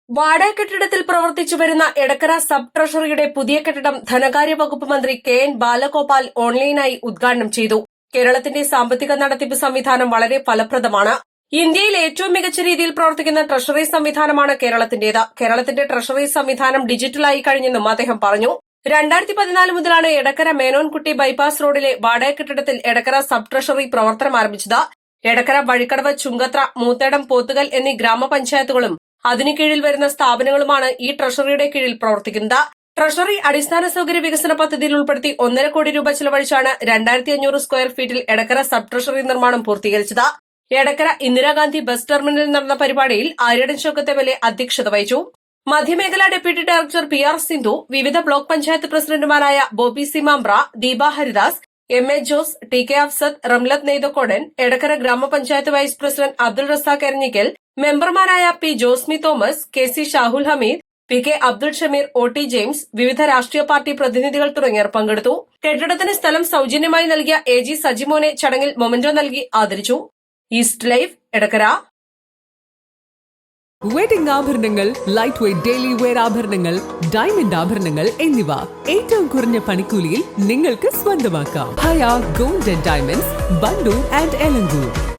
വാടക കെട്ടിടത്തിൽ പ്രവർത്തിച്ചു വരുന്ന എടക്കര സബ് ട്രഷറിയുടെ പുതിയ കെട്ടിടം ധനകാര്യ വകുപ്പ് മന്ത്രി കെ.എൻ. ബാലഗോപാൽ ഓൺലൈനായി ഉദ്ഘാടനം ചെയ്തു. കേരളത്തിന്റെ സാമ്പത്തിക നടത്തിപ്പ് സംവിധാനം വളരെ ഫലപ്രദമാണ്. ഇന്ത്യയിൽ ഏറ്റവും മികച്ച രീതിയിൽ പ്രവർത്തിക്കുന്ന ട്രഷറി സംവിധാനമാണ് കേരളത്തിന്റേത്. കേരളത്തിന്റെ ട്രഷറി സംവിധാനം ഡിജിറ്റലായി കഴിഞ്ഞെന്നും അദ്ദേഹം പറഞ്ഞു. 2014 മുതലാണ് എടക്കര മേനോൻകുട്ടി ബൈപ്പാസ് റോഡിലെ വാടക കെട്ടിടത്തിൽ എടക്കര സബ് ട്രഷറി പ്രവർത്തനം ആരംഭിച്ചത്. എടക്കര വഴിക്കടവ്, ചുങ്കത്ര, മൂത്തേടം, പോത്തുകൽ എന്നീ ഗ്രാമപഞ്ചായത്തുകളും അതിനു കീഴിൽ വരുന്ന സ്ഥാപനങ്ങളുമാണ് ഈ ട്രഷറിയുടെ കീഴിൽ പ്രവർത്തിക്കുന്നത്. ട്രഷറി അടിസ്ഥാന സൌകര്യ വികസന പദ്ധതിയിൽ ഉൾപ്പെടുത്തി 1.5 കോടി രൂപ ചെലവഴിച്ചാണ് 2500 സ്ക്വയർ ഫീറ്റിൽ എടക്കര സബ് ട്രഷറി നിർമ്മാണം പൂർത്തീകരിച്ചത്. എടക്കര ഇന്ദിരാഗാന്ധി ബസ് ടെർമിനലിൽ നടന്ന പരിപാടിയിൽ ആര്യടൻ ചോക്കത്തെ അധ്യക്ഷത വഹിച്ചു. മധ്യമേഖലാ ഡെപ്യൂട്ടി ഡയറക്ടർ പി.ആർ. സിന്ധു, വിവിധ ബ്ലോക്ക് പഞ്ചായത്ത് പ്രസിഡന്റുമാരായ Bobby C Mampra, Deepa Haridas, MA. Jose, TK. Afsad, Ramlath Neythakodan, Edakkara ഗ്രാമപഞ്ചായത്ത് വൈസ് പ്രസിഡന്റ് അബ്ദുൾ റസാഖ് എരഞ്ഞിക്കൽ, മെമ്പർമാരായ P. Josmi Thomas, KC. Shahul Hameed, PK. Abdul Shameer, OT. James, വിവിധ രാഷ്ട്രീയ പാർട്ടി പ്രതിനിധികൾ തുടങ്ങിയവർ പങ്കെടുത്തു. കെട്ടിടത്തിന് സ്ഥലം സൌജന്യമായി നൽകിയ എ.ജി. സജിമോനെ ചടങ്ങിൽ മൊമന്റോ നൽകി ആദരിച്ചു. East live, Edakkara. വെഡിംഗ് ആഭരണങ്ങൾ, ലൈറ്റ് വെയ്റ്റ് ഡെയിലി വെയർ ആഭരണങ്ങൾ, ഡയമണ്ട് ആഭരണങ്ങൾ എന്നിവ ഏറ്റവും കുറഞ്ഞ പണിക്കൂലിയിൽ നിങ്ങൾക്ക് സ്വന്തമാക്കാം. Haya gold and diamonds, Bandoor and Elankur.